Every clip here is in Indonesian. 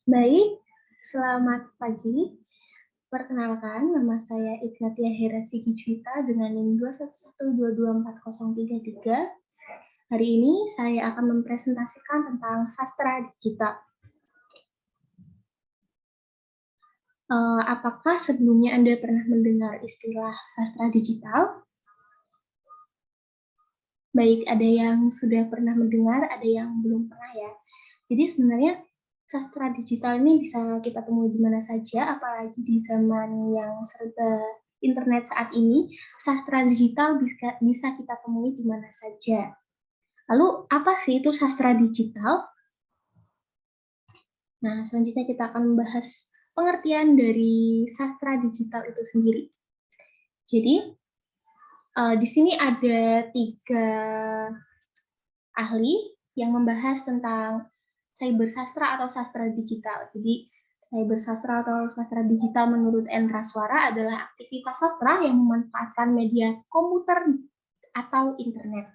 Baik, selamat pagi. Perkenalkan, nama saya Ignatia Hera Sigijwita dengan NIM 211222403. Hari ini saya akan mempresentasikan tentang sastra digital. Apakah sebelumnya Anda pernah mendengar istilah sastra digital? Baik, ada yang sudah pernah mendengar, ada yang belum pernah ya. Jadi sebenarnya sastra digital ini bisa kita temui di mana saja, apalagi di zaman yang serba internet saat ini, sastra digital bisa kita temui di mana saja. Lalu, apa sih itu sastra digital? Nah, selanjutnya kita akan membahas pengertian dari sastra digital itu sendiri. Jadi, di sini ada 3 ahli yang membahas tentang cyber sastra atau sastra digital. Jadi, cyber sastra atau sastra digital menurut Endra Swara adalah aktivitas sastra yang memanfaatkan media komputer atau internet.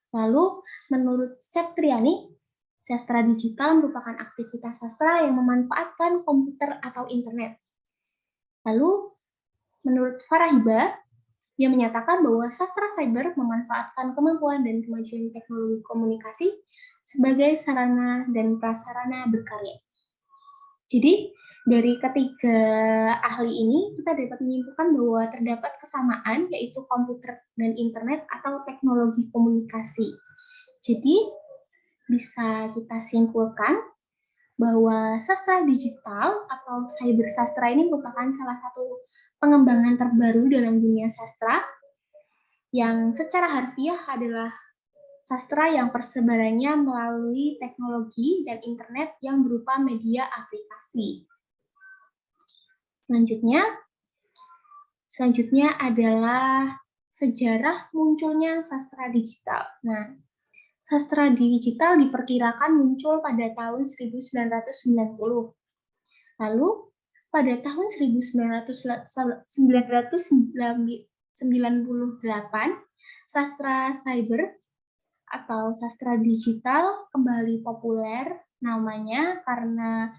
Lalu, menurut Septriani, sastra digital merupakan aktivitas sastra yang memanfaatkan komputer atau internet. Lalu, menurut Farahiba, dia menyatakan bahwa sastra cyber memanfaatkan kemampuan dan kemajuan teknologi komunikasi sebagai sarana dan prasarana berkarya. Jadi, dari ketiga ahli ini, kita dapat menyimpulkan bahwa terdapat kesamaan, yaitu komputer dan internet atau teknologi komunikasi. Jadi, bisa kita simpulkan bahwa sastra digital atau cyber sastra ini merupakan salah satu pengembangan terbaru dalam dunia sastra yang secara harfiah adalah sastra yang persebarannya melalui teknologi dan internet yang berupa media aplikasi. Selanjutnya adalah sejarah munculnya sastra digital. Nah, sastra digital diperkirakan muncul pada tahun 1990. Lalu, pada tahun 1998, sastra cyber atau sastra digital kembali populer namanya karena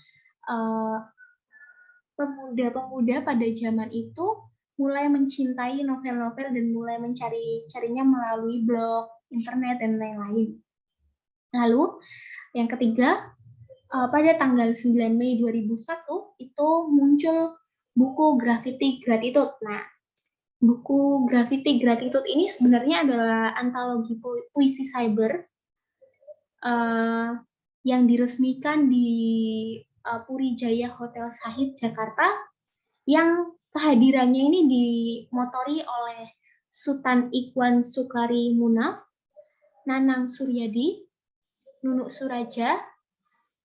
pemuda-pemuda pada zaman itu mulai mencintai novel-novel dan mulai mencari-carinya melalui blog, internet, dan lain-lain. Lalu, yang ketiga, pada tanggal 9 Mei 2001 itu muncul buku Graffiti Gratitude. Nah, buku Graffiti Gratitude ini sebenarnya adalah antologi puisi cyber yang diresmikan di Puri Jaya Hotel Sahid Jakarta, yang kehadirannya ini dimotori oleh Sultan Ikhwan Sukari Munaf, Nanang Suryadi, Nunuk Suraja,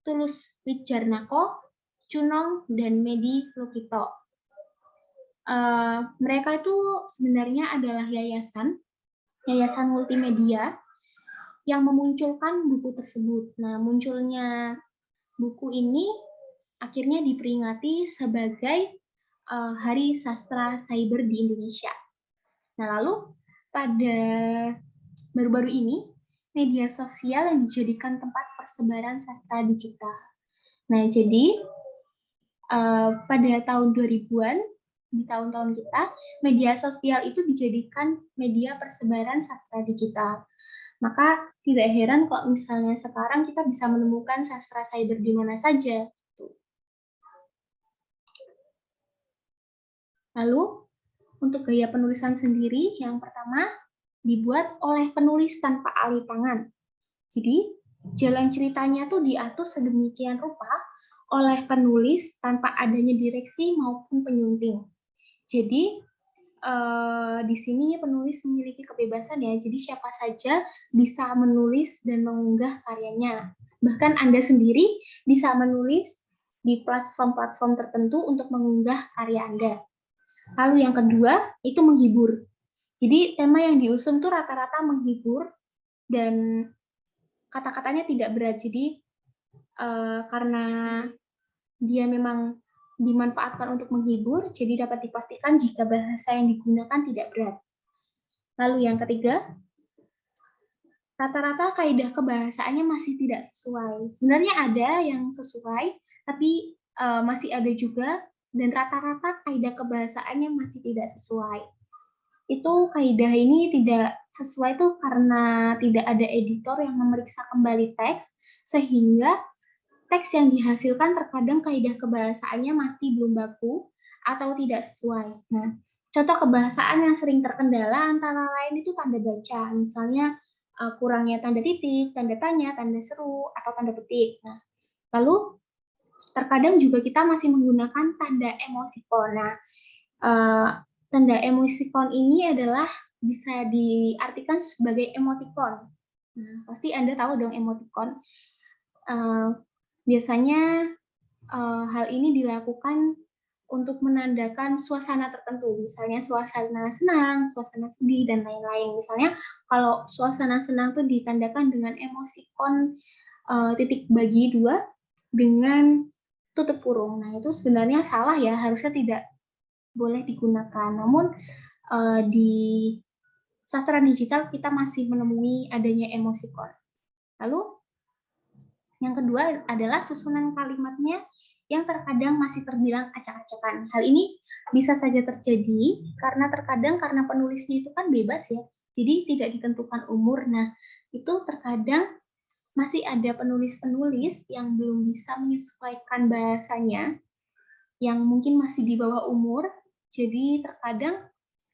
Tulus Wijarnako, Cunong, dan Medi Lukito. Mereka itu sebenarnya adalah yayasan multimedia yang memunculkan buku tersebut. Nah, munculnya buku ini akhirnya diperingati sebagai Hari Sastra Cyber di Indonesia. Nah, lalu pada baru-baru ini, media sosial yang dijadikan tempat persebaran sastra digital. Nah, jadi pada tahun 2000-an, di tahun-tahun kita, media sosial itu dijadikan media persebaran sastra digital. Maka tidak heran kalau misalnya sekarang kita bisa menemukan sastra cyber di mana saja. Lalu, untuk gaya penulisan sendiri, yang pertama, dibuat oleh penulis tanpa alih tangan. Jadi, jalan ceritanya tuh diatur sedemikian rupa oleh penulis tanpa adanya direksi maupun penyunting. Jadi, di sini penulis memiliki kebebasan ya, jadi siapa saja bisa menulis dan mengunggah karyanya. Bahkan Anda sendiri bisa menulis di platform-platform tertentu untuk mengunggah karya Anda. Lalu yang kedua, itu menghibur. Jadi tema yang diusung tuh rata-rata menghibur dan kata-katanya tidak berat. Jadi karena dia memang dimanfaatkan untuk menghibur, jadi dapat dipastikan jika bahasa yang digunakan tidak berat. Lalu yang ketiga, rata-rata kaidah kebahasaannya masih tidak sesuai. Sebenarnya ada yang sesuai, tapi masih ada juga, dan rata-rata kaidah kebahasaannya masih tidak sesuai. Itu kaidah ini tidak sesuai tuh karena tidak ada editor yang memeriksa kembali teks, sehingga teks yang dihasilkan terkadang kaidah kebahasaannya masih belum baku atau tidak sesuai. Nah, contoh kebahasaan yang sering terkendala antara lain itu tanda baca, misalnya kurangnya tanda titik, tanda tanya, tanda seru, atau tanda petik. Nah, lalu terkadang juga kita masih menggunakan tanda emotikon. Nah, tanda emotikon ini adalah bisa diartikan sebagai emotikon. Nah, pasti Anda tahu dong emotikon. Biasanya hal ini dilakukan untuk menandakan suasana tertentu, misalnya suasana senang, suasana sedih, dan lain-lain. Misalnya kalau suasana senang itu ditandakan dengan emotikon titik bagi dua dengan tutup kurung. Nah, itu sebenarnya salah ya, harusnya tidak boleh digunakan. Namun di sastra digital kita masih menemui adanya emotikon. Lalu yang kedua adalah susunan kalimatnya yang terkadang masih terbilang acak-acakan. Hal ini bisa saja terjadi karena terkadang karena penulisnya itu kan bebas ya, jadi tidak ditentukan umur. Nah, itu terkadang masih ada penulis-penulis yang belum bisa menyesuaikan bahasanya, yang mungkin masih di bawah umur, jadi terkadang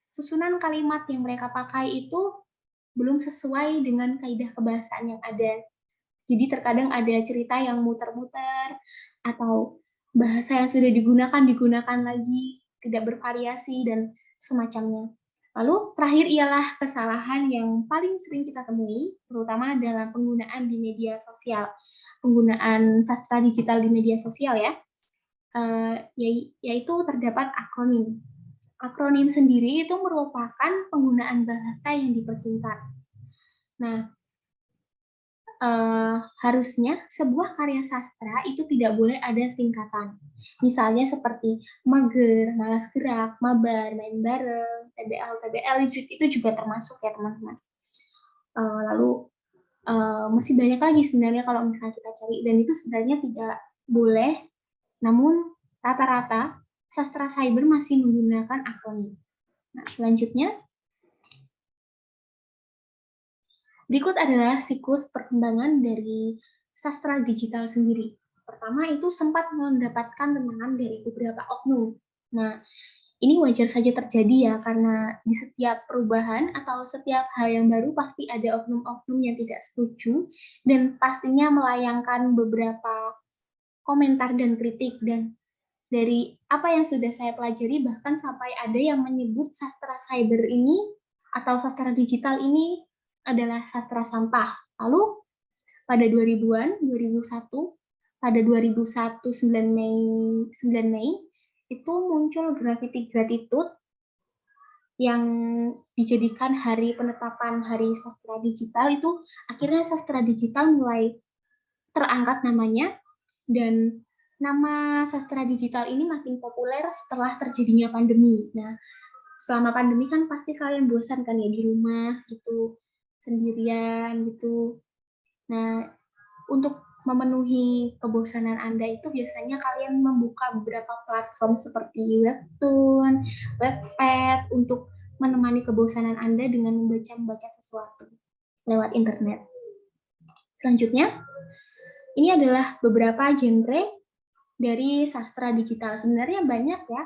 susunan kalimat yang mereka pakai itu belum sesuai dengan kaidah kebahasaan yang ada. Jadi terkadang ada cerita yang muter-muter, atau bahasa yang sudah digunakan lagi, tidak bervariasi, dan semacamnya. Lalu terakhir ialah kesalahan yang paling sering kita temui, terutama dalam penggunaan di media sosial, penggunaan sastra digital di media sosial ya, yaitu terdapat akronim. Akronim sendiri itu merupakan penggunaan bahasa yang dipersingkat. Nah, harusnya sebuah karya sastra itu tidak boleh ada singkatan. Misalnya seperti mager, malas gerak, mabar, main bareng, TBL itu juga termasuk ya teman-teman. Lalu masih banyak lagi sebenarnya kalau misalnya kita cari, dan itu sebenarnya tidak boleh. Namun rata-rata sastra cyber masih menggunakan akronim. Nah, selanjutnya berikut adalah siklus perkembangan dari sastra digital sendiri. Pertama itu sempat mendapatkan tentangan dari beberapa oknum. Nah, ini wajar saja terjadi ya, karena di setiap perubahan atau setiap hal yang baru pasti ada oknum-oknum yang tidak setuju, dan pastinya melayangkan beberapa komentar dan kritik. Dan dari apa yang sudah saya pelajari, bahkan sampai ada yang menyebut sastra cyber ini atau sastra digital ini adalah sastra sampah. Lalu pada 2000-an, 2001, pada 2001 9 Mei itu muncul graffiti gratitude yang dijadikan hari penetapan hari sastra digital. Itu akhirnya sastra digital mulai terangkat namanya, dan nama sastra digital ini makin populer setelah terjadinya pandemi. Nah, selama pandemi kan pasti kalian bosan kan ya di rumah gitu, sendirian gitu. Nah, untuk memenuhi kebosanan Anda itu biasanya kalian membuka beberapa platform seperti Webtoon, Wattpad untuk menemani kebosanan Anda dengan membaca sesuatu lewat internet. Selanjutnya, ini adalah beberapa genre dari sastra digital. Sebenarnya banyak ya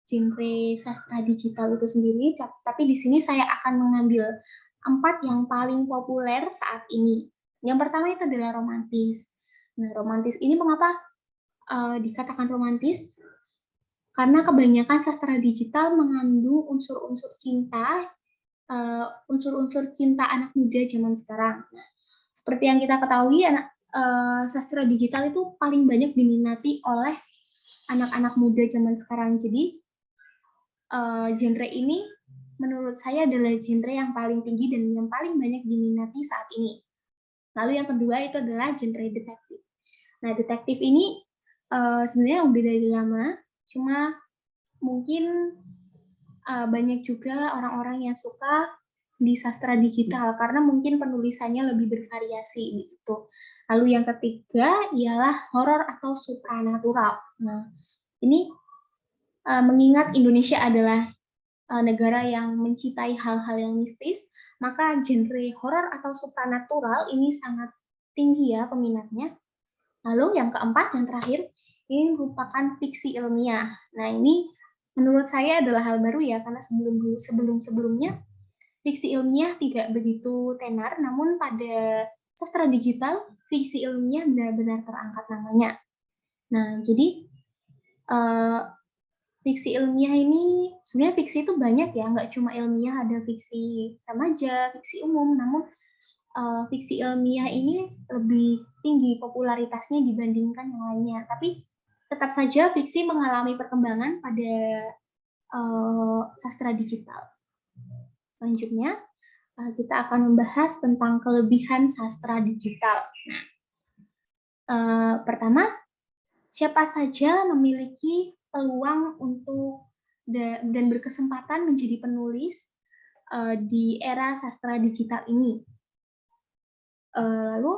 genre sastra digital itu sendiri, tapi di sini saya akan mengambil 4 yang paling populer saat ini. Yang pertama itu adalah romantis. Nah, romantis ini mengapa dikatakan romantis? Karena kebanyakan sastra digital mengandung unsur-unsur cinta, unsur-unsur cinta anak muda zaman sekarang. Nah, seperti yang kita ketahui, sastra digital itu paling banyak diminati oleh anak-anak muda zaman sekarang. Jadi genre ini menurut saya adalah genre yang paling tinggi dan yang paling banyak diminati saat ini. Lalu yang kedua itu adalah genre detektif. Nah, detektif ini sebenarnya udah dari lama, cuma mungkin banyak juga orang-orang yang suka di sastra digital karena mungkin penulisannya lebih bervariasi gitu. Lalu yang ketiga ialah horor atau supranatural. Nah, ini mengingat Indonesia adalah negara yang mencintai hal-hal yang mistis, maka genre horor atau supranatural ini sangat tinggi ya peminatnya. Lalu yang keempat dan terakhir, ini merupakan fiksi ilmiah. Nah, ini menurut saya adalah hal baru ya, karena sebelum-sebelumnya fiksi ilmiah tidak begitu tenar, namun pada sastra digital, fiksi ilmiah benar-benar terangkat namanya. Nah, jadi fiksi ilmiah ini, sebenarnya fiksi itu banyak ya, nggak cuma ilmiah, ada fiksi remaja, fiksi umum, namun fiksi ilmiah ini lebih tinggi popularitasnya dibandingkan yang lainnya. Tapi tetap saja fiksi mengalami perkembangan pada sastra digital. Selanjutnya, kita akan membahas tentang kelebihan sastra digital. Nah, pertama, siapa saja memiliki peluang untuk dan berkesempatan menjadi penulis di era sastra digital ini. Lalu,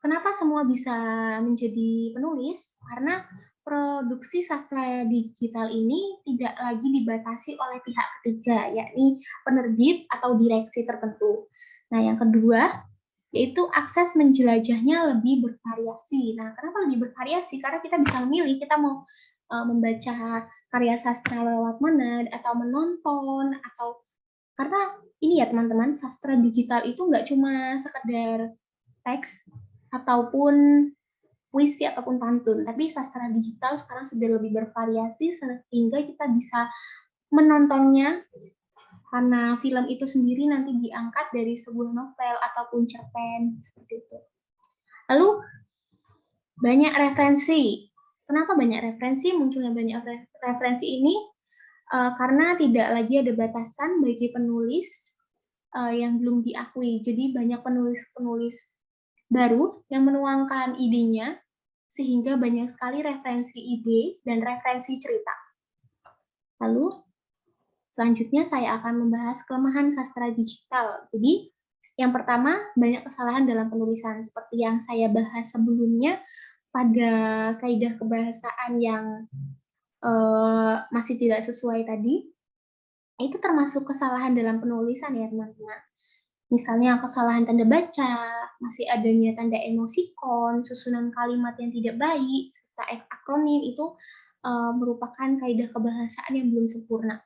kenapa semua bisa menjadi penulis? Karena produksi sastra digital ini tidak lagi dibatasi oleh pihak ketiga, yakni penerbit atau direksi tertentu. Nah, yang kedua, yaitu akses menjelajahnya lebih bervariasi. Nah, kenapa lebih bervariasi? Karena kita bisa memilih, kita mau membaca karya sastra lewat mana, atau menonton, atau karena ini ya teman-teman, sastra digital itu nggak cuma sekedar teks ataupun puisi ataupun pantun, tapi sastra digital sekarang sudah lebih bervariasi sehingga kita bisa menontonnya karena film itu sendiri nanti diangkat dari sebuah novel ataupun cerpen seperti itu. Lalu banyak referensi. Kenapa banyak referensi? Munculnya banyak referensi ini karena tidak lagi ada batasan bagi penulis yang belum diakui. Jadi banyak penulis-penulis baru yang menuangkan idenya sehingga banyak sekali referensi ide dan referensi cerita. Lalu selanjutnya saya akan membahas kelemahan sastra digital. Jadi yang pertama, banyak kesalahan dalam penulisan seperti yang saya bahas sebelumnya pada kaidah kebahasaan yang masih tidak sesuai tadi. Itu termasuk kesalahan dalam penulisan ya teman-teman. Misalnya kesalahan tanda baca, masih adanya tanda emosikon, susunan kalimat yang tidak baik, serta akronim itu merupakan kaidah kebahasaan yang belum sempurna.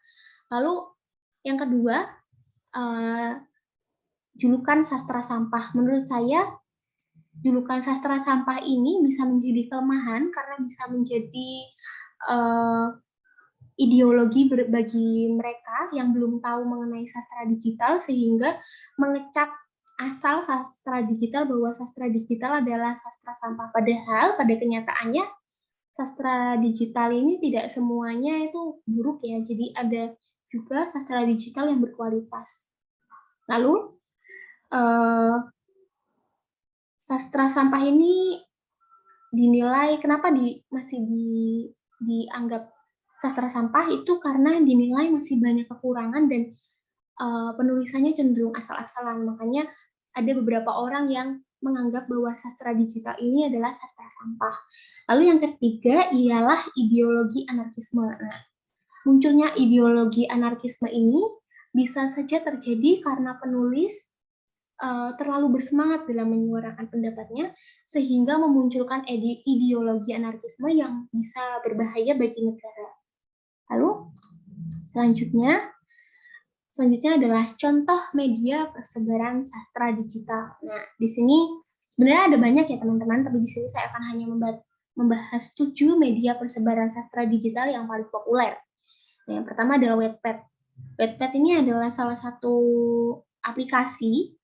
Lalu yang kedua, julukan sastra sampah. Menurut saya, julukan sastra sampah ini bisa menjadi kelemahan karena bisa menjadi ideologi bagi mereka yang belum tahu mengenai sastra digital sehingga mengecap asal sastra digital bahwa sastra digital adalah sastra sampah. Padahal pada kenyataannya sastra digital ini tidak semuanya itu buruk ya. Jadi ada juga sastra digital yang berkualitas. Lalu sastra sampah ini dinilai kenapa masih dianggap sastra sampah itu karena dinilai masih banyak kekurangan dan penulisannya cenderung asal-asalan. Makanya ada beberapa orang yang menganggap bahwa sastra digital ini adalah sastra sampah. Lalu yang ketiga ialah ideologi anarkisme. Nah, munculnya ideologi anarkisme ini bisa saja terjadi karena penulis terlalu bersemangat dalam menyuarakan pendapatnya sehingga memunculkan ideologi anarkisme yang bisa berbahaya bagi negara. Lalu selanjutnya adalah contoh media persebaran sastra digital. Nah, di sini sebenarnya ada banyak ya teman-teman, tapi di sini saya akan hanya membahas 7 media persebaran sastra digital yang paling populer. Nah, yang pertama adalah Wattpad. Wattpad ini adalah salah satu aplikasi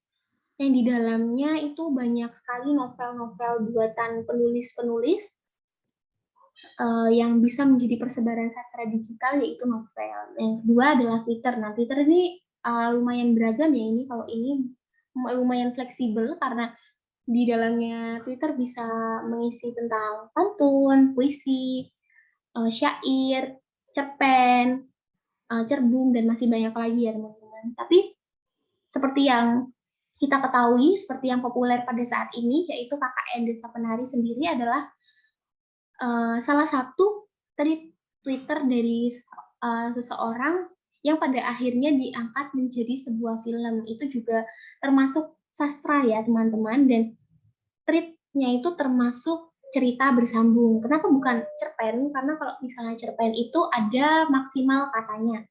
yang di dalamnya itu banyak sekali novel-novel buatan penulis-penulis yang bisa menjadi persebaran sastra digital, yaitu novel. Yang kedua adalah Twitter. Nah, Twitter ini lumayan beragam ya, ini kalau ini lumayan fleksibel karena di dalamnya Twitter bisa mengisi tentang pantun, puisi, syair, cerpen, Cerbung, dan masih banyak lagi ya teman-teman. Tapi seperti yang kita ketahui, seperti yang populer pada saat ini, yaitu KKN Desa Penari sendiri adalah salah satu Twitter dari seseorang yang pada akhirnya diangkat menjadi sebuah film. Itu juga termasuk sastra ya teman-teman, dan tweetnya itu termasuk cerita bersambung. Kenapa bukan cerpen? Karena kalau misalnya cerpen itu ada maksimal katanya.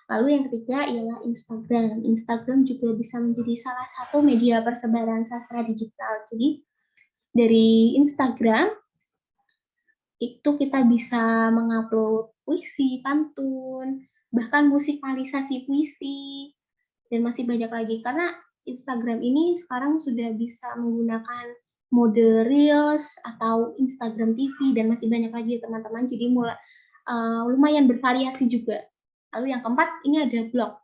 Lalu yang ketiga ialah Instagram. Instagram juga bisa menjadi salah satu media persebaran sastra digital. Jadi dari Instagram itu kita bisa mengupload puisi, pantun, bahkan musikalisasi puisi, dan masih banyak lagi. Karena Instagram ini sekarang sudah bisa menggunakan mode Reels atau Instagram TV, dan masih banyak lagi teman-teman. Jadi lumayan bervariasi juga. Lalu yang keempat, ini ada blog.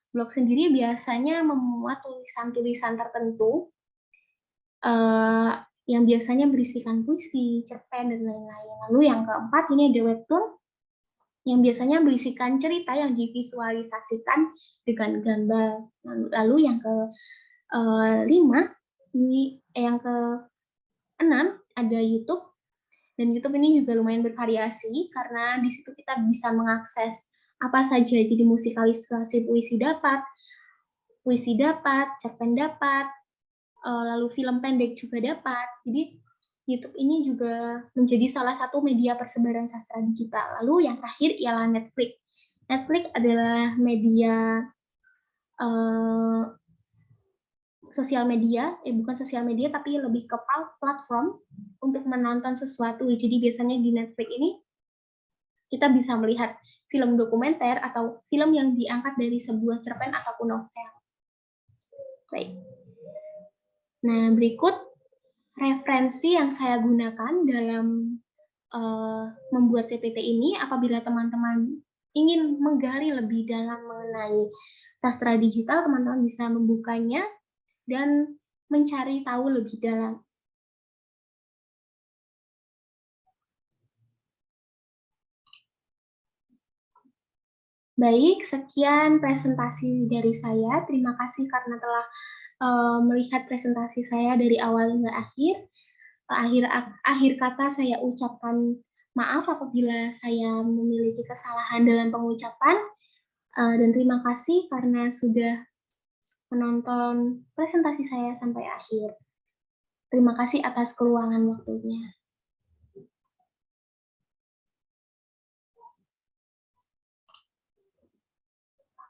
Blog sendiri biasanya memuat tulisan-tulisan tertentu yang biasanya berisikan puisi, cerpen, dan lain-lain. Lalu yang keempat, ini ada webtoon yang biasanya berisikan cerita yang divisualisasikan dengan gambar. Lalu yang kelima, yang keenam ada YouTube. Dan YouTube ini juga lumayan bervariasi karena di situ kita bisa mengakses apa saja. Jadi musikalisasi puisi dapat, cerpen dapat, lalu film pendek juga dapat. Jadi YouTube ini juga menjadi salah satu media persebaran sastra digital. Lalu yang terakhir ialah Netflix. Netflix adalah media sosial media, bukan sosial media tapi lebih ke platform untuk menonton sesuatu. Jadi biasanya di Netflix ini kita bisa melihat film dokumenter atau film yang diangkat dari sebuah cerpen ataupun novel. Baik. Nah, berikut referensi yang saya gunakan dalam membuat PPT ini. Apabila teman-teman ingin menggali lebih dalam mengenai sastra digital, teman-teman bisa membukanya dan mencari tahu lebih dalam. Baik, sekian presentasi dari saya. Terima kasih karena telah melihat presentasi saya dari awal hingga akhir. Akhir kata saya ucapkan maaf apabila saya memiliki kesalahan dalam pengucapan, dan terima kasih karena sudah menonton presentasi saya sampai akhir. Terima kasih atas keluangan waktunya.